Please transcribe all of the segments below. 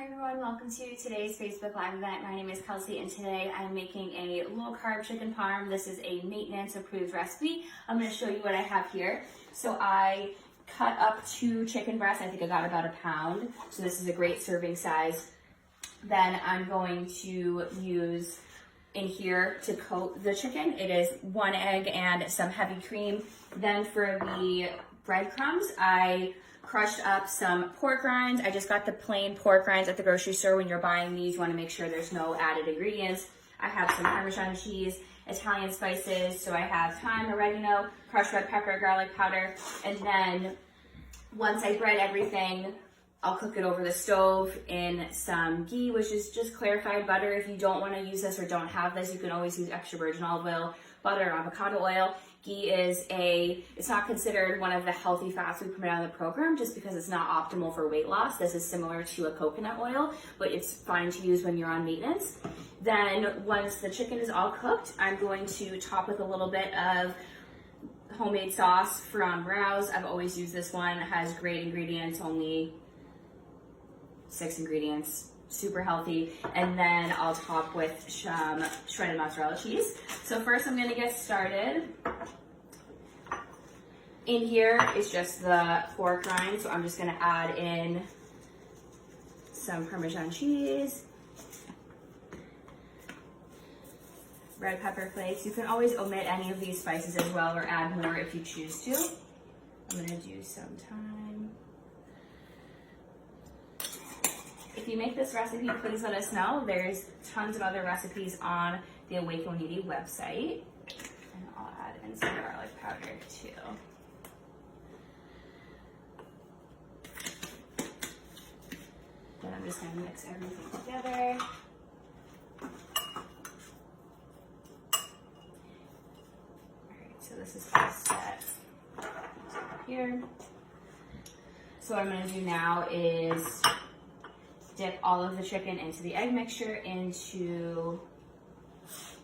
Hi everyone, welcome to today's Facebook Live event. My name is Kelsey and today I'm making a low carb chicken parm. This is a maintenance approved recipe. I'm going to show you what I have here. So I cut up 2 chicken breasts. I think I got about a pound. So this is a great serving size. Then I'm going to use in here to coat the chicken. It is 1 egg and some heavy cream. Then for the breadcrumbs, I crushed up some pork rinds. I just got the plain pork rinds at the grocery store. When you're buying these, you want to make sure there's no added ingredients. I have some Parmesan cheese, Italian spices. So I have thyme, oregano, crushed red pepper, garlic powder. And then once I bread everything, I'll cook it over the stove in some ghee, which is just clarified butter. If you don't want to use this or don't have this, you can always use extra virgin olive oil, butter, or avocado oil. Ghee is it's not considered one of the healthy fats we promote on the program just because it's not optimal for weight loss. This is similar to a coconut oil, but it's fine to use when you're on maintenance. Then once the chicken is all cooked, I'm going to top with a little bit of homemade sauce from Rouse. I've always used this one. It has great ingredients, only 6 ingredients, super healthy. And then I'll top with some shredded mozzarella cheese. So first I'm gonna get started. In here is just the pork rind, so I'm just gonna add in some Parmesan cheese, red pepper flakes. You can always omit any of these spices as well or add more if you choose to. I'm gonna do some thyme. If you make this recipe, please let us know. There's tons of other recipes on the Awaken180 website. And I'll add in some garlic powder too. Then I'm just gonna mix everything together. All right, so this is all set here. So what I'm gonna do now is dip all of the chicken into the egg mixture, into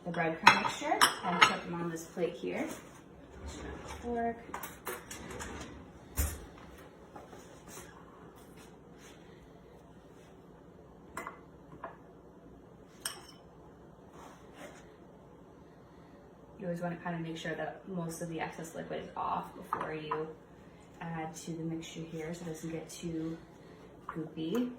the breadcrumb mixture, and put them on this plate here. Pork. You always want to kind of make sure that most of the excess liquid is off before you add to the mixture here so it doesn't get too goopy.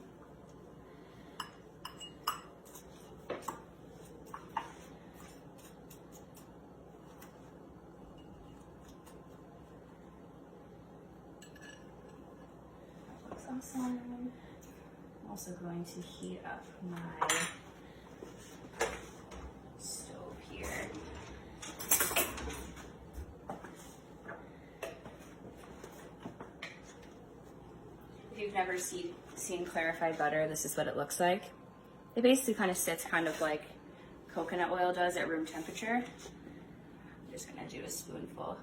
Awesome. I'm also going to heat up my stove here. If you've never seen clarified butter, this is what it looks like. It basically kind of sits kind of like coconut oil does at room temperature. I'm just gonna do a spoonful.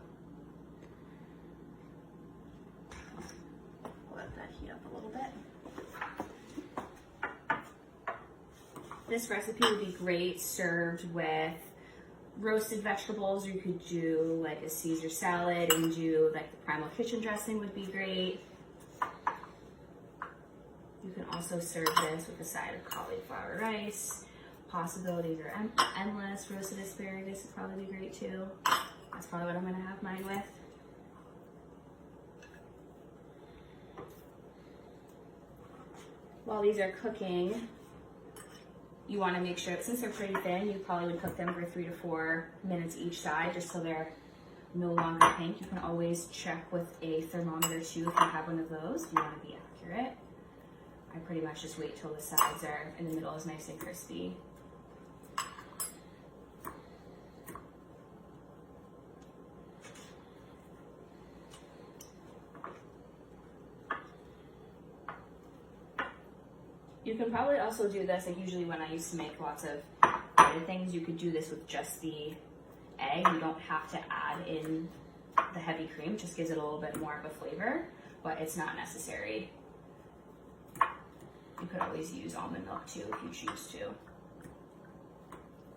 Let that heat up a little bit. This recipe would be great served with roasted vegetables, or you could do like a Caesar salad and do like the Primal Kitchen dressing would be great. You can also serve this with a side of cauliflower rice. Possibilities are endless. Roasted asparagus would probably be great too. That's probably what I'm gonna have mine with. While these are cooking, you want to make sure, since they're pretty thin, you probably would cook them for 3 to 4 minutes each side, just so they're no longer pink. You can always check with a thermometer too if you have one of those, if you want to be accurate. I pretty much just wait till the sides are in the middle is nice and crispy. You can probably also do this, like usually when I used to make lots of breaded things, you could do this with just the egg. You don't have to add in the heavy cream, it just gives it a little bit more of a flavor, but it's not necessary. You could always use almond milk too if you choose to. It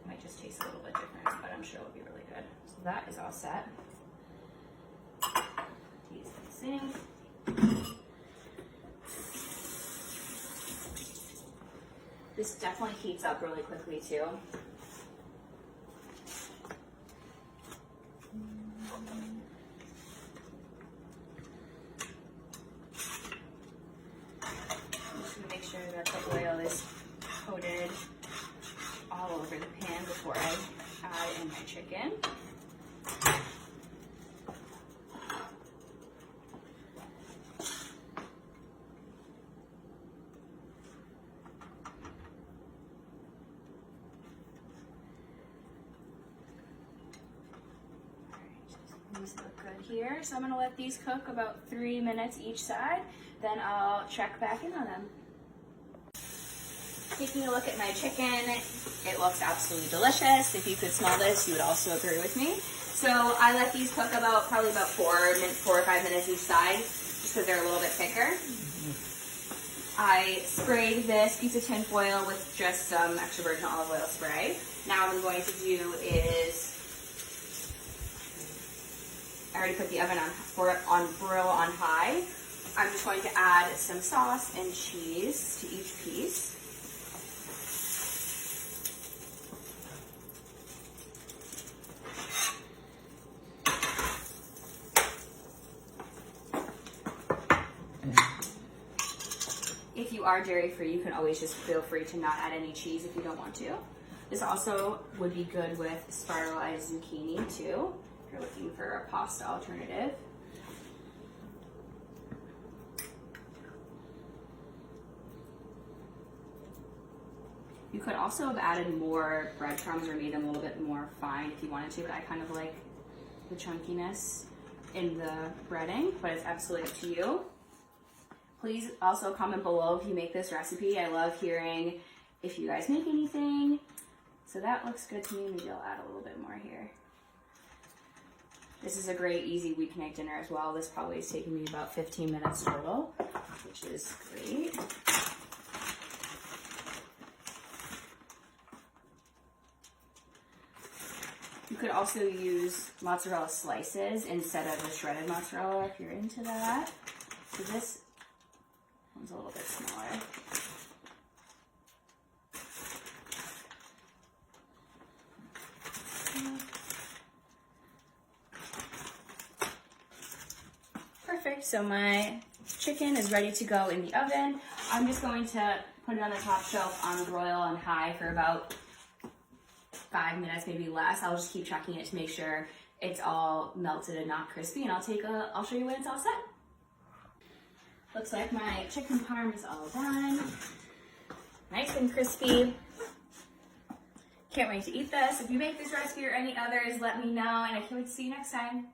might just taste a little bit different, but I'm sure it'll be really good. So that is all set. These in the sink. This definitely heats up really quickly too. I'm just gonna make sure that the oil is coated all over the pan before I add in my chicken. These look good here. So I'm gonna let these cook about 3 minutes each side. Then I'll check back in on them. Taking a look at my chicken, it looks absolutely delicious. If you could smell this, you would also agree with me. So I let these cook probably about 4 or 5 minutes each side, just because they're a little bit thicker. I sprayed this piece of tin foil with just some extra virgin olive oil spray. Now what I'm going to do is, I already put the oven on grill on high. I'm just going to add some sauce and cheese to each piece. If you are dairy free, you can always just feel free to not add any cheese if you don't want to. This also would be good with spiralized zucchini too, if you're looking for a pasta alternative. You could also have added more breadcrumbs or made them a little bit more fine if you wanted to, but I kind of like the chunkiness in the breading, but it's absolutely up to you. Please also comment below if you make this recipe. I love hearing if you guys make anything. So that looks good to me. Maybe I'll add a little bit more here. This is a great, easy weeknight dinner as well. This probably is taking me about 15 minutes total, which is great. You could also use mozzarella slices instead of the shredded mozzarella if you're into that. So this one's a little bit smaller. Perfect, so my chicken is ready to go in the oven. I'm just going to put it on the top shelf on broil on high for about 5 minutes, maybe less. I'll just keep checking it to make sure it's all melted and not crispy, and I'll show you when it's all set. Looks like my chicken parm is all done. Nice and crispy. Can't wait to eat this. If you make this recipe or any others, let me know, and I can't wait to see you next time.